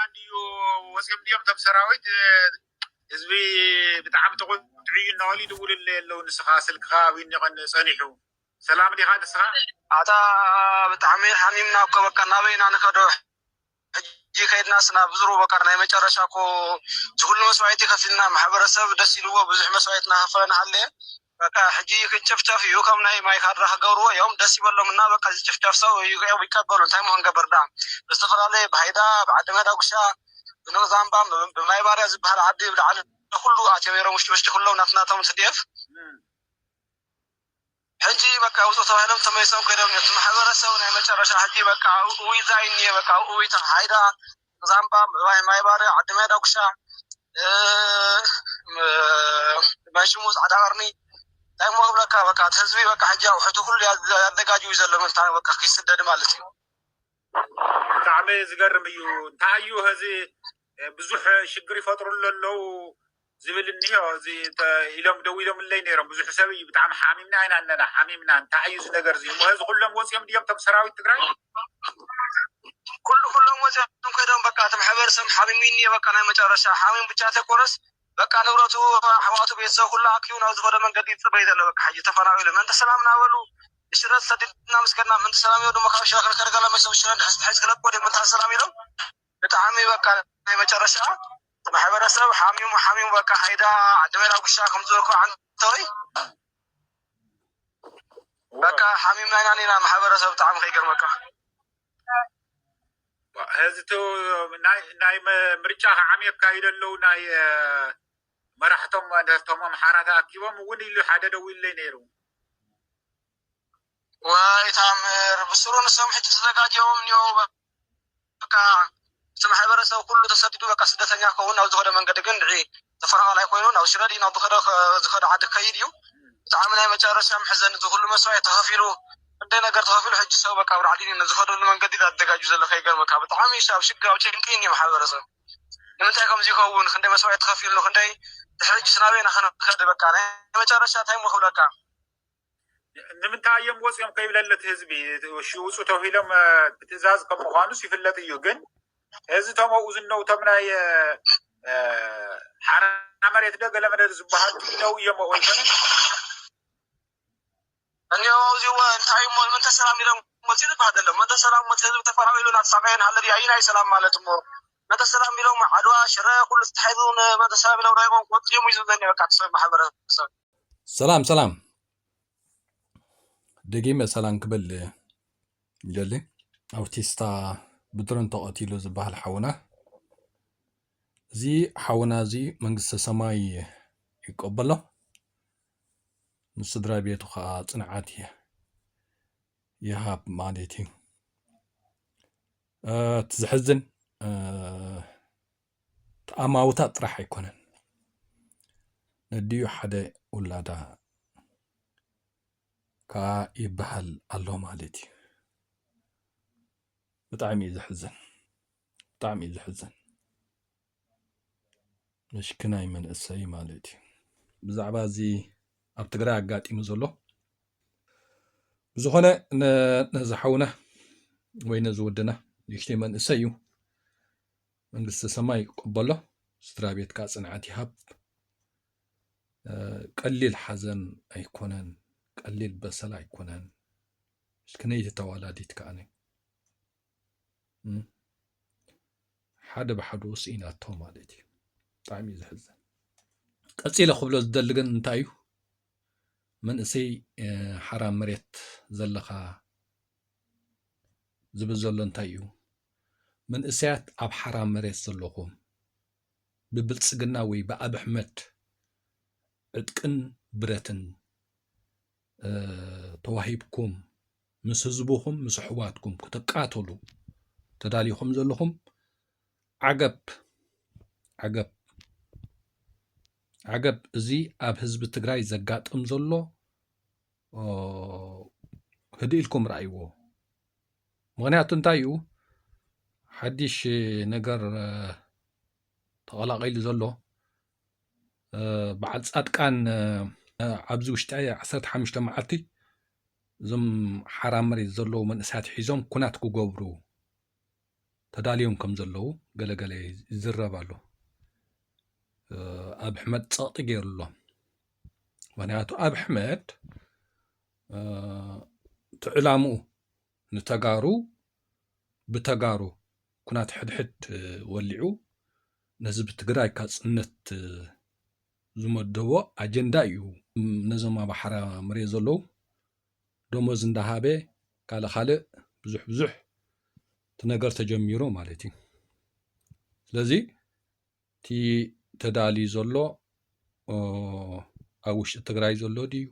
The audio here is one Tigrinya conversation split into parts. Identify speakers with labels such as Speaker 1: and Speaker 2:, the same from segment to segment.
Speaker 1: ማንዲዮ ወስም ዲም ተብሰራዊት ህዝቢ ብጣዕሚ ተቆጥዑ እናወሊ ድውል ለው ንስኻ ስልክኻ ዊንቐን ጸኒሑ ሰላም ዲኻ ንስኻ
Speaker 2: ኣታ ብጣዕሚ ሓሚምና እኮ በቃ ናበይና ንኸዶ ሕጂ ከይድና ስና ብዙሩ በቃ ናይ መጨረሻ እኮ ዝኩሉ መስዋዕት ከፊልና ማሕበረሰብ ደስ ኢልዎ ብዙሕ መስዋዕትና ከፈለና ሃለየ በቃ ሕጂ ክንጭፍጨፍ እዩ ከም ናይ ማይ ካድራ ክገብርዎ እዮም ደስ ይበሎም እና በቃ ዝጭፍጨፍ ሰው እዮም ይቀበሉ እንታይ መሆን ገበር ዳ ብዝተፈላለየ ብሃይዳ ብዓዲ መዳጉሻ ብንቕዛምባ ብማይ ባርያ ዝበሃል ዓዲ ብላዕሊ ኩሉ ኣትዮም ነይሮም ውሽጢ ኩሎም ናትናቶም ትድየፍ ሕጂ በቃ ውጡ ተባሂሎም ተመይሶም ከይዶም ነቲ ማሕበረሰብ ናይ መጨረሻ ሕጂ በቃ ውይዛይ እኒአ በቃ ውይታ ሃይዳ ዛምባ ማይ ባርያ ዓዲ መዳጉሻ ማይሽሙ ፃዕዳ ቀርኒ እንታይ ሞብለካ በቃ ህዝቢ በቃ ሕጂ ኣውሕቱ ኩሉ ያዘጋጅ እዩ ዘሎ ምንታ በቃ ክይስደድ ማለት እዩ
Speaker 1: ብጣዕሚ ዝገርም እዩ እንታይ እዩ ህዚ ብዙሕ ሽግር ይፈጥሩሉ ኣለው ዝብል እኒሆ እዚ ኢሎም ደው ኢሎም ለይ ነይሮም ብዙሕ ሰብ እዩ ብጣዕሚ ሓሚምና ኢና ኣለና ሓሚምና እንታይ እዩ እዚ ነገር እዚ ሞህዚ ኩሎም ወፂኦም ድዮም ቶም ሰራዊት ትግራይ
Speaker 2: ኩሎም ወፂኦም ከይዶም በቃ እቲ ማሕበረሰብ ሓሚሙ እኒአ በቃ ናይ መጨረሻ ሓሚም ብቻ ተኮነስ በቃ ንብረቱ ኣሕዋቱ ቤተሰብ ኩሉ ኣኪቡ ናብ ዝኮነ መንገዲ ይፅበይ ዘሎ በቃ ሕጂ ተፈናቂሉ መንተ ሰላም ናበሉ ሽረት ሰዲድና ምስከድና ምንተ ሰላም ኢሎም ካብ ሸክር ከርገላ መይሶም ሽረት ሕዝ ክለቆ ምንታ ሰላም ኢሎም ብጣዕሚ በቃ ናይ መጨረሻ ማሕበረሰብ ሓሚሙ በቃ ሃይዳ ዓዲ መዳጉሻ ከምዝበልኩ ዓንተወይ በቃ ሓሚምና ኢና ኒና ማሕበረሰብ ብጣዕሚ ከይገርመካ
Speaker 1: ህዝቶ ናይ ምርጫ ዓሚ የካይደ ኣለው ናይ መራሕቶም ነቶም ኣምሓራ ተኣኪቦም እውን ኢሉ ሓደ ደው ኢለይ ነይሩ
Speaker 2: ዋይ ታምር ብስሩ ንሶም ሕጂ ተዘጋጅዮም እኒኦ በቃ እቲ ማሕበረሰብ ኩሉ ተሰዲዱ በቃ ስደተኛ ከውን ናብ ዝኸደ መንገዲ ግን ንዒ ተፈናቃላይ ኮይኑ ናብ ሽረዲ ናብ ዝኸደ ዓዲ ከይድ እዩ ብጣዕሚ ናይ መጨረሻ ምሕዘን ዝኩሉ መስዋዕት ተኸፊሉ እንደ ነገር ተኸፊሉ ሕጂ ሰብ በቃ ብራዕዲ ንዝኸደሉ መንገዲ ዘዘጋጁ ዘሎ ከይገርመካ ብጣዕሚ ሻብ ሽጋው ጭንቂ እኒኦ ማሕበረሰብ ንምንታይ ከምዚ ይኸውን ክንደይ መስዋዕት ተኸፊሉ ክንደይ ድሕጂ ስናበይና ክንከድ በቃ ናይ መጨረሻ እንታይ ምክብለካ
Speaker 1: ንምንታይ እዮም ወፂኦም ከይብለለት ህዝቢ ውፁ ተባሂሎም ብትእዛዝ ከም ምዃኑስ ይፍለጥ እዩ ግን እዚ ተመኡ ዝነው ቶም ናይ ሓራ መሬት ደገለ መደር ዝበሃል ነው እዮም ወይኮነ
Speaker 2: እኒኦ እዚዎ እንታይ ሞ ምንተ ሰላም ኢሎም መፂኡ ዝበሃል ዘሎ ምንተ ሰላም መፅ ህዝቢ ተፈናቂሉ ናተሳቀየን ሃለዲ ኣይናይ ሰላም ማለት እሞ ምንተ ሰላም ኢሎም ዓድዋ ሽረ ኩሉ ዝተሓይዙን ምንተ ሰላም ኢሎም ራይቆም ወፅኦም እዩ ዝብለኒ በቃ ሰብ ማሕበረሰብ
Speaker 3: ሰላም ደጊመ ሰላም ክብል ይደሊ ኣውቲስታ ብድሮን ተቐቲሉ ዝበሃል ሓውና እዚ ሓውና እዚ መንግስተ ሰማይ ይቀበሎ ንስድራ ቤቱ ከዓ ፅንዓት ይሃብ ማለት እዩ ትዝሕዝን ተኣማውታ ጥራሕ ኣይኮነን ነድዩ ሓደ ውላዳ ከዓ ይበሃል ኣሎ ማለት እዩ ብጣዕሚ እዩ ዝሕዘን መሽክናይ መንእሰይ ማለት እዩ ብዛዕባ እዚ ኣብ ትግራይ ኣጋጢሙ ዘሎ ብዝኾነ ነዝሓውና ወይ ነዝወድና ንእሽተይ መንእሰይ እዩ መንግስተ ሰማይ ይቅበሎ ስድራ ቤትካ ፅንዓት ይሃብ ቀሊል ሓዘን ኣይኮነን ቀሊል በሰል ኣይኮነን መሽክነይቲ ተዋላዲት ከዓነ ሓደ ብሓዱ ስኢናቶ ማለት እዩ ብጣዕሚ እዩ ዝሕዘን ቀፂለ ክብሎ ዝደሊ ግን እንታይ እዩ መንእሰይ ሓራም መሬት ዘለኻ ዝብል ዘሎ እንታይ እዩ መንእሰያት ኣብ ሓራም መሬት ዘለኹም ብብልፅግና ወይ ብኣብይ ኣሕመድ ዕጥቅን ብረትን ተዋሂብኩም ምስ ህዝቡኹም ምስ ኣሕዋትኩም ክትቃተሉ ተዳሊኹም ዘለኹም ዓገብ እዚ ኣብ ህዝቢ ትግራይ ዘጋጥም ዘሎ ህድኢልኩም ረኣይዎ ምክንያቱ እንታይ እዩ ሓዲሽ ነገር ተቐላቀሉ ዘሎ በዓል ጻድቃን ኣብዚ ውሽጢ 15 መዓልቲ እዞም ሓራም መሬት ዘለዉ መንእሰያት ሒዞም ኩናት ክገብሩ ተዳልዮም ከም ዘለዉ ገለገለ ይዝረብ ኣሎ ኣብ ኣሕመድ ፀቕጢ ገይሩሎ ምክንያቱ ኣብ ኣሕመድ ትዕላምኡ ንተጋሩ ብተጋሩ ኩናት ሕድሕድ ወሊዑ ነዚ ብትግራይ ካፅነት ዝመደቦ ኣጀንዳ እዩ ነዞም ኣብ ሓራ መሬት ዘለዉ ደሞዝ እንዳሃበ ካልእ ብዙሕ እቲ ነገር ተጀሚሩ ማለት እዩ ስለዚ እቲ ተዳልዩ ዘሎ ኣብ ውሽጢ ትግራይ ዘሎ ድዩ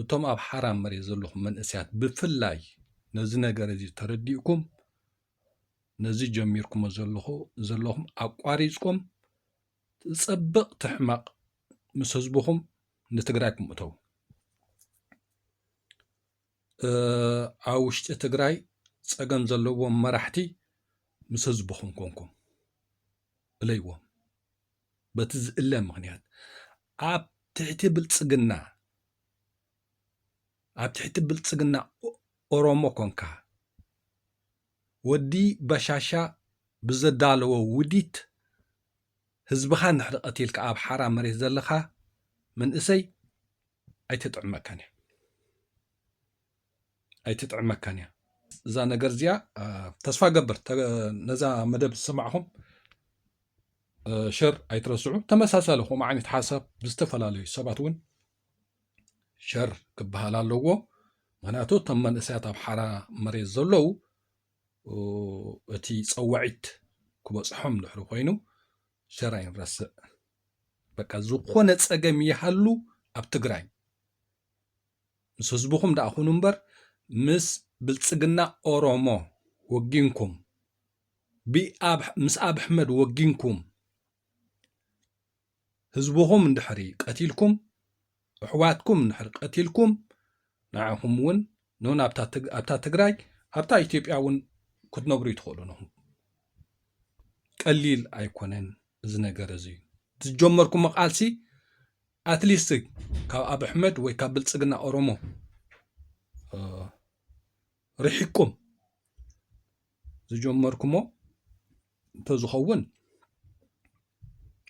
Speaker 3: እቶም ኣብ ሓራ መሬት ዘለኹም መንእስያት ብፍላይ ነዚ ነገር እዚ ተረዲእኩም ነዚ ጀሚርኩሞ ዘለኹም ኣቋሪፅኩም ትፀብቕ ትሕማቕ ምስ ህዝብኹም ንትግራይ ክምእተው ኣብ ውሽጢ ትግራይ ፀገም ዘለዎም መራሕቲ ምስ ህዝብኹም ኮንኩም እለይዎም በቲ ዝእለ ምክንያት ኣብ ትሕቲ ብልፅግና ኦሮሞ ኮንካ ወዲ በሻሻ ብዘዳለዎ ውዲት ህዝብኻ ንድሕሪ ቀቲልካ ኣብ ሓራ መሬት ዘለኻ መንእሰይ ኣይትጥዕመካን እያ እዛ ነገር እዚኣ ተስፋ ገብር ነዛ መደብ ዝሰማዕኹም ሸር ኣይትረስዑ ተመሳሳሊ ከምኡ ዓይነት ሓሳብ ብዝተፈላለዩ ሰባት እውን ሸር ክበሃል ኣለዎ ምክንያቱ እቶም መንእሰያት ኣብ ሓራ መሬት ዘለዉ እቲ ፀዋዒት ክበፅሖም ድሕሪ ኮይኑ ሸር ኣይንረስዕ በቃ ዝኾነ ፀገም ይሃሉ ኣብ ትግራይ ምስ ህዝብኹም ዳኣኹኑ እምበር ምስ ብልፅግና ኦሮሞ ወጊንኩም ምስ ኣብ ኣሕመድ ወጊንኩም ህዝብኹም እንድሕሪ ቀቲልኩም ኣሕዋትኩም እንድሕሪ ቀቲልኩም ንዓኹም እውን ኣብታ ትግራይ ኣብታ ኢትዮጵያ እውን ክትነብሩ ይትኽእሉ ንኹም ቀሊል ኣይኮነን እዚ ነገር እዚ ዝጀመርኩም ቃልሲ ኣትሊስት ካብ ኣብ ኣሕመድ ወይ ካብ ብልፅግና ኦሮሞ ርሒቁም ዝጀመርኩሞ እንተዝኸውን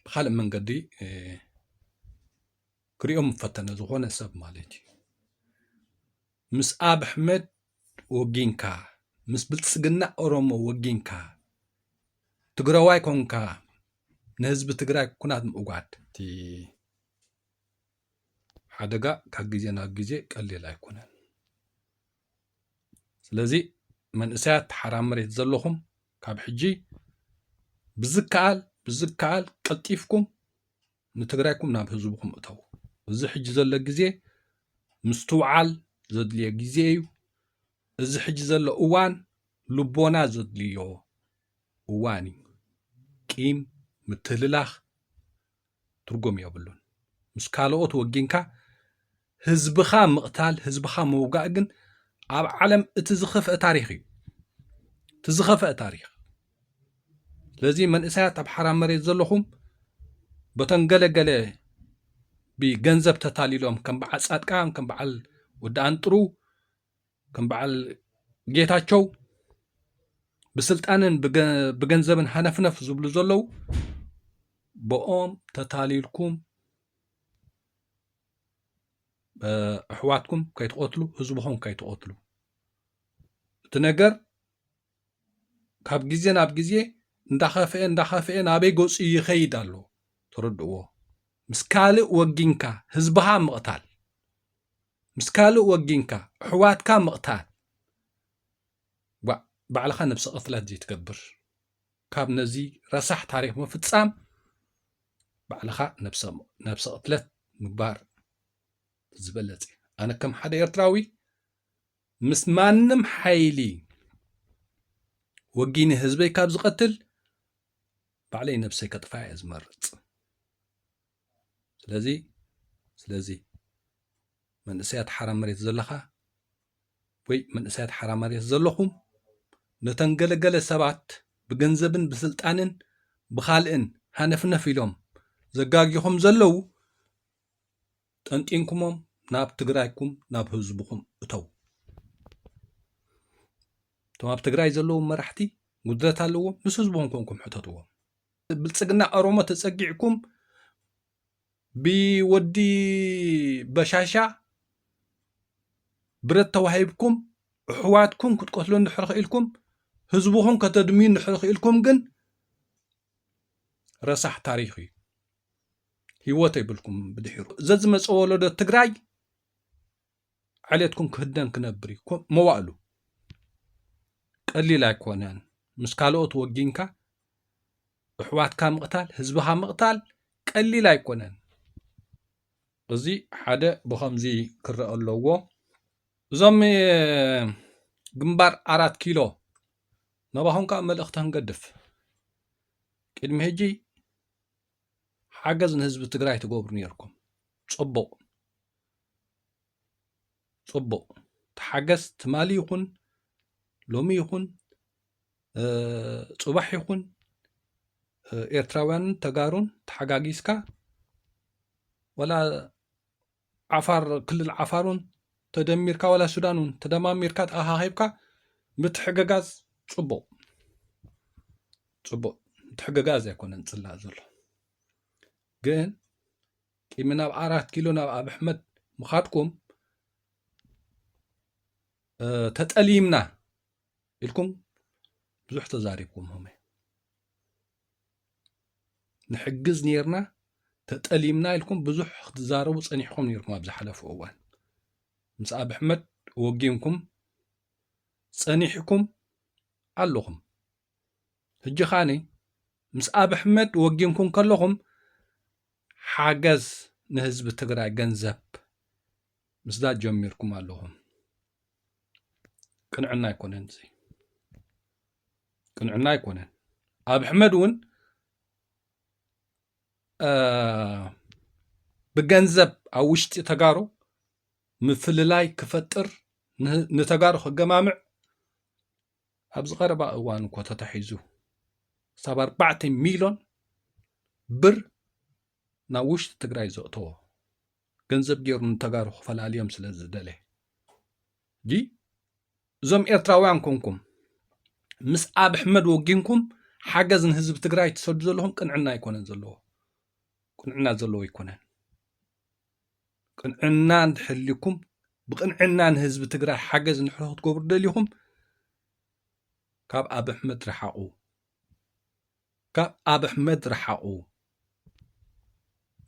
Speaker 3: ብካልእ መንገዲ ክሪኦም ፈተነ ዝኾነ ሰብ ማለት እዩ ምስ ኣብ ኣሕመድ ወጊንካ ምስ ብልፅግና ኦሮሞ ወጊንካ ትግራዋይ ኮንካ ንህዝቢ ትግራይ ኩናት ምእጓድ እቲ ሓደጋ ካብ ግዜ ናብ ግዜ ቀሊል ኣይኮነን ስለዚ መንእሰያት ሓራ መሬት ዘለኹም ካብ ሕጂ ብዝከኣል ቀልጢፍኩም ንትግራይኩም ናብ ህዝብኩም እተው እዚ ሕጂ ዘሎ ግዜ ምስትውዓል ዘድልዮ ግዜ እዩ እዚ ሕጂ ዘሎ እዋን ልቦና ዘድልዮ እዋን እዩ ቂም ምትልላኽ ትርጉም የብሉን ምስ ካልኦት ወጊንካ ህዝብኻ ምቕታል ህዝብኻ ምውጋእ ግን ኣብ ዓለም እቲ ዝኸፍአ ታሪክ እዩ እቲ ዝኸፍአ ታሪክ ስለዚ መንእሰያት ኣብ ሓራ መሬት ዘለኹም በተን ገለገለ ብገንዘብ ተታሊሎም ከም በዓል ጻድቃን ከም በዓል ወዲ አንጥሩ ከም በዓል ጌታቸው ብስልጣንን ብገንዘብን ሃነፍነፍ ዝብሉ ዘለዉ ብኦም ተታሊልኩም ኣሕዋትኩም ከይትቆትሉ ህዝብኹም ከይትቆትሉ እቲ ነገር ካብ ግዜ ናብ ግዜ እንዳኸፍአ ናበይ ገፁ ይኸይድ ኣሎ ትርድእዎ ምስ ካልእ ወጊንካ ህዝብኻ ምቕታል ምስ ካልእ ወጊንካ ኣሕዋትካ ምቕታል ባዕልኻ ነብሲ ቅትለት ዘይትገብር ካብ ነዚ ረሳሕ ታሪክ ምፍፃም ባዕልኻ ነብሲ ቅትለት ምግባር ዝበለፅ ኣነ ከም ሓደ ኤርትራዊ ምስ ማንም ሓይሊ ወጊኒ ህዝበይ ካብ ዝቐትል ባዕለይ ነብሰይ ከጥፋያ እየ ዝመርፅ ስለዚ መንእሰያት ሓራ መሬት ዘለኻ ወይ መንእሰያት ሓራ መሬት ዘለኹም ነተንገለገለ ሰባት ብገንዘብን ብስልጣንን ብኻልእን ሃነፍነፍ ኢሎም ዘጋጊኹም ዘለዉ ጠንጢንኩሞም ናብ ትግራይኩም ናብ ህዝብኩም እተው እቶም ኣብ ትግራይ ዘለዉ መራሕቲ ጉድለት ኣለዎም ምስ ህዝቦም ኮንኩም ሕተትዎም ብልጽግና ኦሮሞ ተጸጊዕኩም ብወዲ በሻሻ ብረት ተዋሂብኩም ኣሕዋትኩም ክትቆትሉ እንድሕር ኽኢልኩም ህዝቡኹም ከተድምዩ እንድሕር ኽኢልኩም ግን ረሳሕ ታሪኽ እዩ ህይወት ይብልኩም ብድሒሩ ዘዝመፀ ወለዶ ትግራይ ዓሌትኩም ክህደን ክነብር እዩ መዋእሉ ቀሊል ኣይኮነን ምስ ካልኦት ወጊንካ ኣሕዋትካ ምቕታል ህዝብኻ ምቕታል ቀሊል ኣይኮነን እዚ ሓደ ብኸምዚ ክረአ ኣለዎ እዞም ግንባር 4 ኪሎ ነባኹም ከዓ መልእኽቲ ክንገድፍ ቅድሚ ሕጂ ሓገዝ ንህዝቢ ትግራይ ትገብሩ ነርኩም ጽቡቕ ተሓገዝ ትማሊ ይኹን ሎሚ ይኹን ጽባሕ ይኹን ኤርትራውያንን ተጋሩን ተሓጋጊዝካ ወላ ዓፋር ክልል ዓፋሩን ተደሚርካ ወላ ሱዳኑን ተደማሚርካ ተኣኻኺብካ ምትሕግጋዝ ጽቡቕ ምትሕግጋዝ ኣይኮነን ጽላእ ዘሎ ግን ቂሚ ናብ 4 ኪሎ ናብ ኣብ ኣሕመድ ምኻድኩም ተጠሊምና ኢልኩም ብዙሕ ተዛሪብኩም ሆመይ ንሕግዝ ነርና ተጠሊምና ኢልኩም ብዙሕ ክትዛረቡ ጸኒሕኩም ነርኩም ኣብ ዝሓለፈ እዋን ምስ ኣብ ኣሕመድ ወጊምኩም ጸኒሕኩም ኣለኹም ሕጂ ኻኒ ምስ ኣብ ኣሕመድ ወጊምኩም ከለኹም ሓገዝ ንህዝቢ ትግራይ ገንዘብ ምስዳድ ጀሚርኩም ኣለኹም ቅንዕና ኣይኮነን እዚ ቅንዕና ኣይኮነን ኣብ ኣሕመድ እውን ብገንዘብ ኣብ ውሽጢ ተጋሩ ምፍልላይ ክፈጥር ንተጋሩ ክገማምዕ ኣብ ዝቐረባ እዋን እኮ ተታሒዙ ሳብ 4 ሚልዮን ብር ናብ ውሽጢ ትግራይ ዘእተዎ ገንዘብ ገይሩ ንተጋሩ ክፈላለዮም ስለ ዝደለየ ጂ እዞም ኤርትራውያን ኮንኩም ምስ ኣብ ኣሕመድ ወጊንኩም ሓገዝ ንህዝቢ ትግራይ ትሰዱ ዘለኹም ቅንዕና ኣይኮነን ዘለዎ ቅንዕና ዘለዎ ኣይኮነን ቅንዕና እንድሕልኩም ብቅንዕና ንህዝቢ ትግራይ ሓገዝ ንሕሮ ክትገብሩ ደልይኹም ካብ ኣብ ኣሕመድ ረሓቑ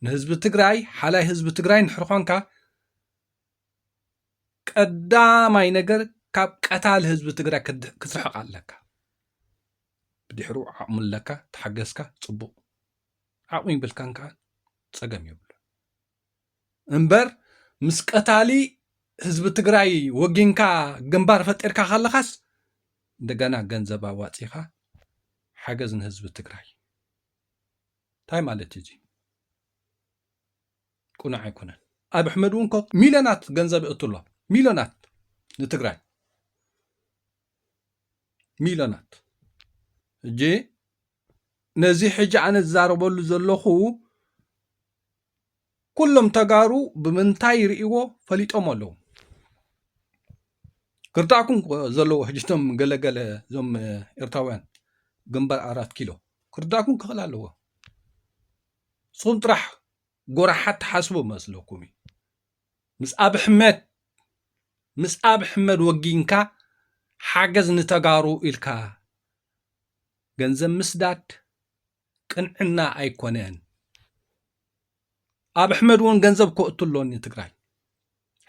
Speaker 3: ንህዝቢ ትግራይ ሓላይ ህዝቢ ትግራይ ንሕር ኾንካ ቀዳማይ ነገር ካብ ቀታሊ ህዝቢ ትግራይ ክትርሕቕ ኣለካ ብድሕሩ ዓቕሙ ኣለካ ተሓገዝካ ጽቡቕ ዓቕሙ ይብልካን ከዓ ጸገም ይብሉ እምበር ምስ ቀታሊ ህዝቢ ትግራይ ወጊንካ ግንባር ፈጢርካ ካለኻስ እንደገና ገንዘብ ኣዋፂኻ ሓገዝ ንህዝቢ ትግራይ እንታይ ማለት እዚ ቁኑዕ ኣይኮነን ኣብ ኣሕመድ እውን ሚልዮናት ገንዘብ ይእትሎ ሚልዮናት ንትግራይ ሚልዮናት እጂ ነዚ ሕጂ ኣነ ዝዛረበሉ ዘለኹ ኩሎም ተጋሩ ብምንታይ ርእይዎ ፈሊጦም ኣለዉ ክርዳእኩም ዘለዎ ሕጅቶም ገለገለ እዞም ኤርትራውያን ግንባር 4 ኪሎ ክርዳእኩም ክኽእል ኣለዎ ንስኹም ጥራሕ ጎራሓት ተሓስቡ መስለኩም ምስ ኣብ ኣሕመድ ወጊንካ ሓገዝ ንተጋሩ ኢልካ ገንዘብ ምስዳድ ቅንዕና ኣይኮነን ኣብ ኣሕመድ እውን ገንዘብ ከእትሎኒ ትግራይ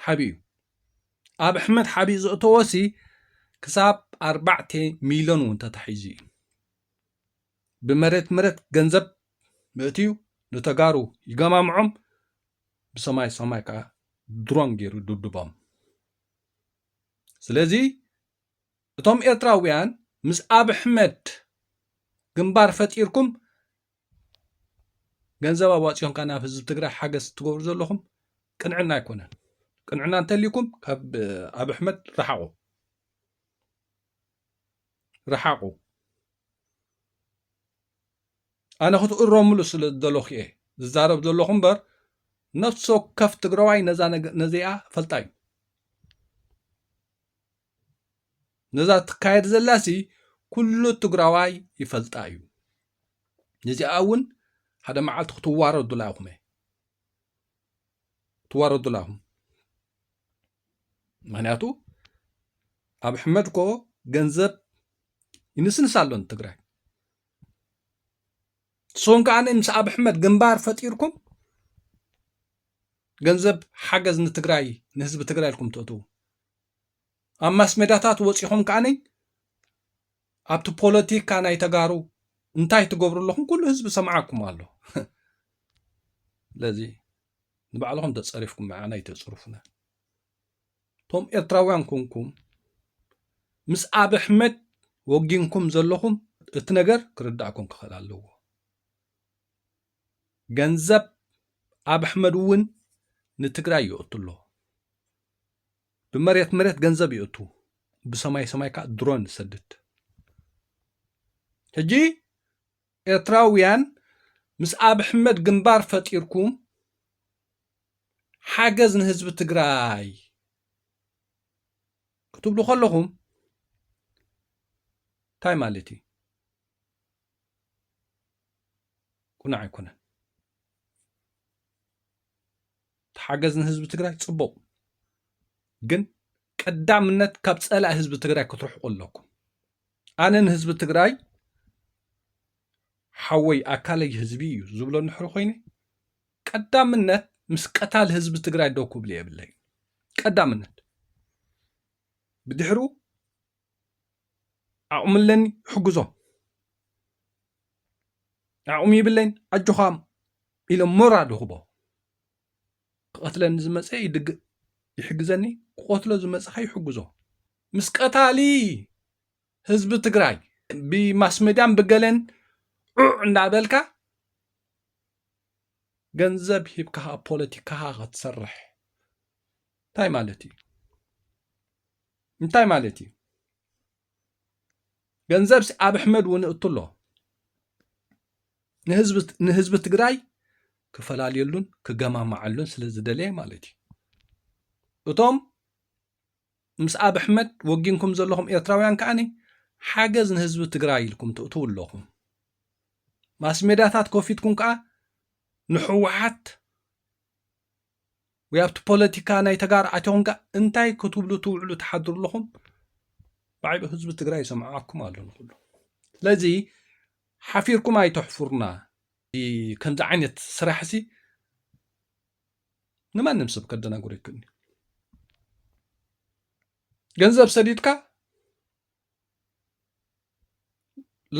Speaker 3: ሓቢኡ ኣብ ኣሕመድ ሓቢኡ ዘእተወሲ ክሳብ 4 ሚልዮን እውን ተታሒዙ እዩ ብመሬት ገንዘብ ምእትዩ ንተጋሩ ይገማምዖም ብሰማይ ከዓ ድሮን ገይሩ ድድቦም ስለዚ እቶም ኤርትራውያን ምስ ኣብ ኣሕመድ ግንባር ፈጢርኩም ገንዘብ ኣዋፂኦምካ ናብ ህዝቢ ትግራይ ሓገዝ ትገብሩ ዘለኹም ቅንዕና ኣይኮነን ቅንዕና እንተልይኩም ካብ ኣብ ኣሕመድ ረሓቑ ኣነ ክትእረምሉ ስለ ዘለኹ እየ ዝዛረብ ዘለኹ እምበር ነፍሲ ወከፍ ትግራዋይ ነዚኣ ፈልጣ እዩ ነዛ ትካየድ ዘላሲ ኩሉ ትግራዋይ ይፈልጣ እዩ ነዚኣ እውን ሓደ መዓልቲ ክትዋረዱላ ኢኹም ትዋረዱላ ኢኹም ምክንያቱ ኣብ ኣሕመድ ኮ ገንዘብ ይንስንስ ኣሎ ንትግራይ ንስኹም ከዓነ ምስ ኣብ ኣሕመድ ግንባር ፈጢርኩም ገንዘብ ሓገዝ ንትግራይ ንህዝቢ ትግራይ ኢልኩም ትእትዉ ኣብ ማስሜዳታት ወፂኹም ከዓነ ኣብቲ ፖለቲካ ናይ ተጋሩ እንታይ ትገብሩ ኣለኹም ኩሉ ህዝቢ ሰማዓኩም ኣሎ ስለዚ ንባዕልኹም ተፀሪፍኩም መዓና ይተፅርፉና ቶም ኤርትራውያን ኮንኩም ምስ ኣብ ኣሕመድ ወጊንኩም ዘለኹም እቲ ነገር ክርዳእኩም ክኽእል ኣለዎ ገንዘብ ኣብ ኣሕመድ እውን ንትግራይ ይእቱ ኣሎ ብመሬት መሬት ገንዘብ ይእቱ ብሰማይ ሰማይ ከዓ ድሮን ይሰድድ ሕጂ ኤርትራውያን ምስ ኣብ ኣሕመድ ግንባር ፈጢርኩም ሓገዝ ንህዝቢ ትግራይ ክትብሉ ከለኹም እንታይ ማለት እዩ ኩና ኣይኮነን ሓገዝ ንህዝቢ ትግራይ ፅቡቅ ግን ቀዳምነት ካብ ፀላእ ህዝቢ ትግራይ ክትርሕቁ ኣለኩም ኣነ ንህዝቢ ትግራይ ሓወይ ኣካለይ ህዝቢ እዩ ዝብሎ ንሕሪ ኮይነ ቀዳምነት ምስ ቀታል ህዝቢ ትግራይ ደው ክብል የብለይ ቀዳምነት ብድሕሪኡ ኣቁምለኒ ሕግዞ ኣቁም ይብለኝ ኣጆኻም ኢሎም ሞራድ ይኽቦ ክቐትለኒ ዝመፀ ይድግእ ይሕግዘኒ ክቆትሎ ዝመፀ ኸ ይሕግዞ ምስ ቀታሊ ህዝቢ ትግራይ ብማስሜድያን ብገለን እንዳበልካ ገንዘብ ሂብካ ፖለቲካኻ ክትሰርሕ እንታይ ማለት እዩ እንታይ ማለት እዩ ገንዘብ ኣብ ኣሕመድ እውን እቱ ኣሎ ንህዝቢ ትግራይ ክፈላለየሉን ክገማማዓሉን ስለ ዝደለየ ማለት እዩ እቶም ምስ ኣብ ኣሕመድ ወጊንኩም ዘለኹም ኤርትራውያን ከዓኒ ሓገዝ ንህዝቢ ትግራይ ኢልኩም ትእትዉ ኣለኹም ማስሜዳታት ከፊትኩም ከዓ ንሕወሓት ወይ ኣብቲ ፖለቲካ ናይ ተጋር ኣትኹም ከዓ እንታይ ክትብሉ ትውዕሉ ተሓድሩ ኣለኹም ባዕሉ ህዝቢ ትግራይ ይሰምዓኩም ኣሎ ንኩሉ ስለዚ ሓፊርኩም ኣይተሕፍሩና ከምዚ ዓይነት ስራሕ ሲ ንማንም ሰብ ከደናግሮ ይክእልኒ ገንዘብ ሰዲድካ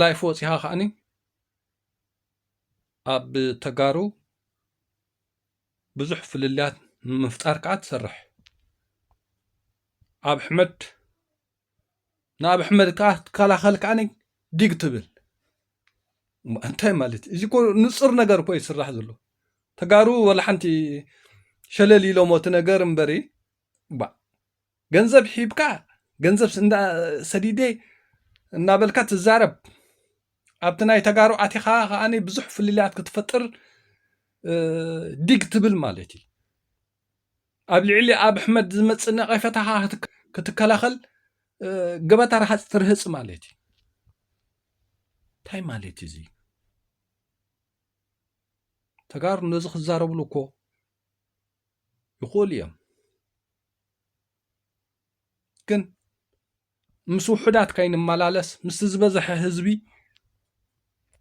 Speaker 3: ላይፍ ወፂኻ ከዓኒ ኣብ ተጋሩ ብዙሕ ፍልልያት ምፍጣር ከዓ ትሰርሕ ኣብ ኣሕመድ ናብ ኣሕመድ ከዓ ትከላኸል ከዓኒ ዲግ ትብል እንታይ ማለት እዚ ኮ ንፁር ነገር ኮ ይስራሕ ዘሎ ተጋሩ ወላ ሓንቲ ሸለል ኢሎሞ እቲ ነገር እምበሪ ገንዘብ ሒብካ ገንዘብ ሰዲደ እናበልካ ትዛረብ ኣብቲ ናይ ተጋሩ ኣቲኻ ከዓኒ ብዙሕ ፍልልያት ክትፈጥር ዲግ ትብል ማለት እዩ ኣብ ልዕሊ ኣብ ኣሕመድ ዝመፅእ ነቐፈታኻ ክትከላኸል ገበታ ረሓፅ ትርህፅ ማለት እዩ እንታይ ማለት እዚ ተጋሩ ነዚ ክዛረብሉ እኮ ይኽእሉ እዮም ግን ምስ ውሕዳት ከይንመላለስ ምስ ዝበዝሐ ህዝቢ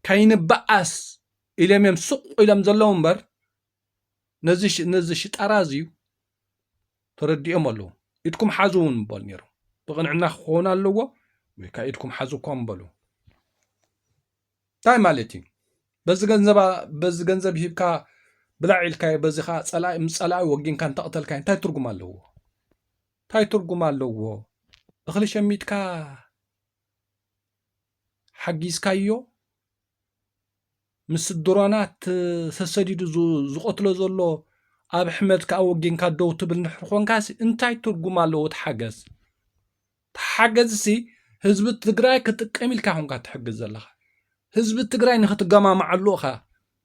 Speaker 3: ከይንበኣስ ኢሎም እዮም ስቕ ኢሎም ዘለዉ እምበር ነዚ ሽጣራ እዚዩ ተረዲኦም ኣለዉ ኢድኩም ሓዙ እውን እምበሉ ነይሩ ብቕንዕና ክኸውን ኣለዎ ወይ ከዓ ኢድኩም ሓዙ እኳ እምበሉ እንታይ ማለት እዩ በዚ ገንዘብ ሂብካ ብላዕ ኢልካዮ በዚ ከዓ ምስ ፀላኢ ወጊንካ እንተቕተልካዮ እንታይ ትርጉም ኣለዎ እንታይ ትርጉም ኣለዎ እኽሊ ሸሚትካ ሓጊዝካዮ ምስ ድሮናት ተሰዲዱ ዝቆትሎ ዘሎ ኣብ ኣሕመድ ከዓ ወጊንካ ደው ትብል ንሕሪ ኮንካሲ እንታይ ትርጉም ኣለዎ ተሓገዝ ተሓገዝሲ ህዝቢ ትግራይ ክጥቀም ኢልካ ኮንካ ትሕግዝ ዘለኻ ህዝቢ ትግራይ ንክትገማማዓሉ ኢኻ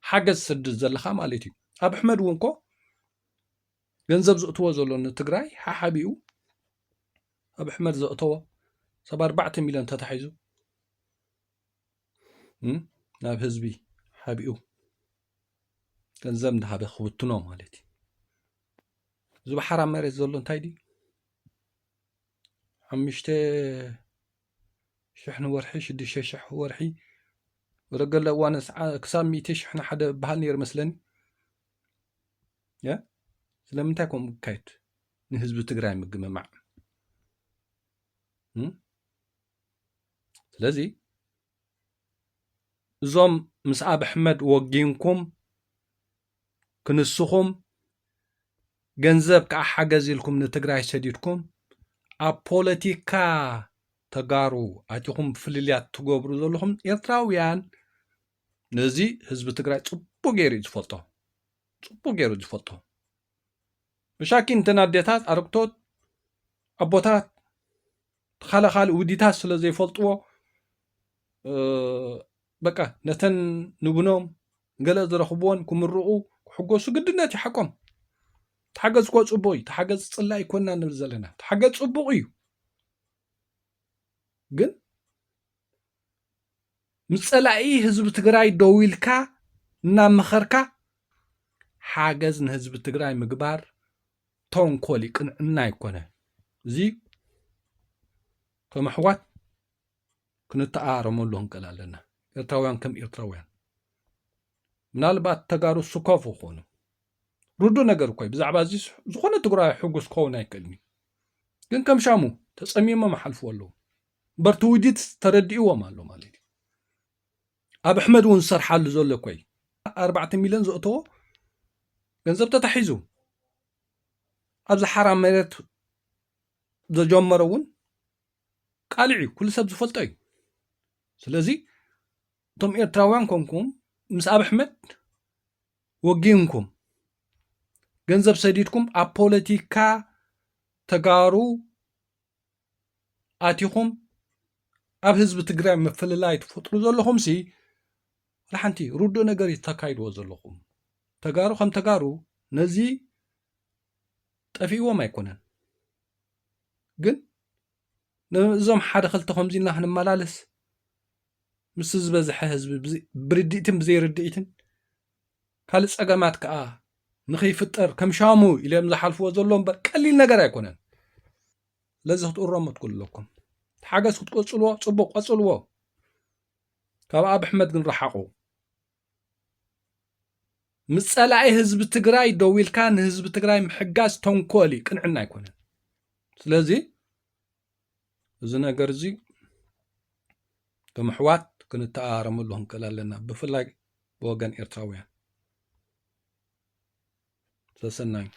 Speaker 3: ሓገዝ ስድድ ዘለኻ ማለት እዩ ኣብ ኣሕመድ እውን ኮ ገንዘብ ዘእትዎ ዘሎ ንትግራይ ሓሓቢኡ ኣብ ኣሕመድ ዘእተዎ 4 ሚልዮን ተታሒዙ ናብ ህዝቢ ሓቢኡ ገንዘብ እንዳሃበ ክውትኖ ማለት እዩ እዚ ብሓራም መሬት ዘሎ እንታይ ድዩ 5,000 ንወርሒ 6,000 ወርሒ ወደገለ እዋን ክሳብ 100,000 ሓደ በሃል ነይሩ መስለኒ ስለምንታይ ከምኡ ክካየድ ንህዝቢ ትግራይ ምግምማዕ ስለዚ እዞም ምስ ኣብ ኣሕመድ ወጊንኩም ክንስኹም ገንዘብ ከዓ ሓገዝ ኢልኩም ንትግራይ ሰዲድኩም ኣብ ፖለቲካ ተጋሩ ኣቲኹም ፍልልያት ትገብሩ ዘለኹም ኤርትራውያን ነዚ ህዝቢ ትግራይ ጽቡቕ ገይሩ ዝፈልጦ መሻኪን እንተን ኣዴታት ኣረግቶት ኣቦታት ተኻልኻሊ ውዲታት ስለ ዘይፈልጥዎ በቃ ነተን ንብኖም ገለ ዝረኽብዎን ክምርቑ ክሕጎሱ ግድነት ይሓቆም ተሓገዝ እኮ ጽቡቕ እዩ ተሓገዝ ጽላእ ይኮንና ንብል ዘለና ተሓገዝ ጽቡቕ እዩ ግን ምስ ጸላኢ ህዝቢ ትግራይ ደው ኢልካ እናመኸርካ ሓገዝ ንህዝቢ ትግራይ ምግባር ተንኮል ቅንዕና ይኮነ እዚ ከም ኣሕዋት ክንተኣረመሉ ክንክእል ኣለና ኤርትራውያን ከም ኤርትራውያን ምናልባት ተጋሩ ስኮፍ ክኾኑ ርዱ ነገር እኮ ብዛዕባ እዚ ዝኾነ ትግራይ ሕጉስ ክኸውን ኣይክእልኒ ግን ከም ሻሙ ተጸሚሞም ኣሓልፍዎ ኣለዉ በርቲ ውዲት ተረዲእዎም ኣሎ ማለት እዩ ኣብ ኣሕመድ እውን ዝሰርሓሉ ዘሎ ኮይ 4 ሚልዮን ዘእተዎ ገንዘብ ተታሒዙ ኣብዚ ሓራም መሬት ዘጀመረ እውን ቃልዕ ኩሉ ሰብ ዝፈልጦ እዩ ስለዚ እቶም ኤርትራውያን ኮንኩም ምስ ኣብ ኣሕመድ ወጊንኩም ገንዘብ ሰዲድኩም ኣብ ፖለቲካ ተጋሩ ኣቲኹም ኣብ ህዝቢ ትግራይ ምፍልላይ ትፈጥሩ ዘለኹም ሲ ሓንቲ ርዱእ ነገር ተካይድዎ ዘለኹም ተጋሩ ከም ተጋሩ ነዚ ጠፊእዎም ኣይኮነን ግን እዞም ሓደ ክልተ ከምዚ ኢልና ክንመላለስ ምስ ዝበዝሐ ህዝቢ ብርድኢትን ብዘይርድኢትን ካልእ ፀገማት ከዓ ንኸይፍጠር ከም ሻሙ ኢሎም ዝሓልፍዎ ዘሎ እምበር ቀሊል ነገር ኣይኮነን ለዚ ክትእረሙ ትክእሉ ኣለኩም ተሓገዝ ክትቀፅልዎ ፅቡቅ ቀፅልዎ ካብ ኣብ ኣሕመድ ግን ረሓቑ ምስ ጸላኢ ህዝቢ ትግራይ ደው ኢልካ ንህዝቢ ትግራይ ምሕጋዝ ተንኮል ቅንዕና ኣይኮነን ስለዚ እዚ ነገር እዚ ከም ኣሕዋት ክንተኣረመሉ ክንክእል ኣለና ብፍላይ ብወገን ኤርትራውያን ተሰናዩ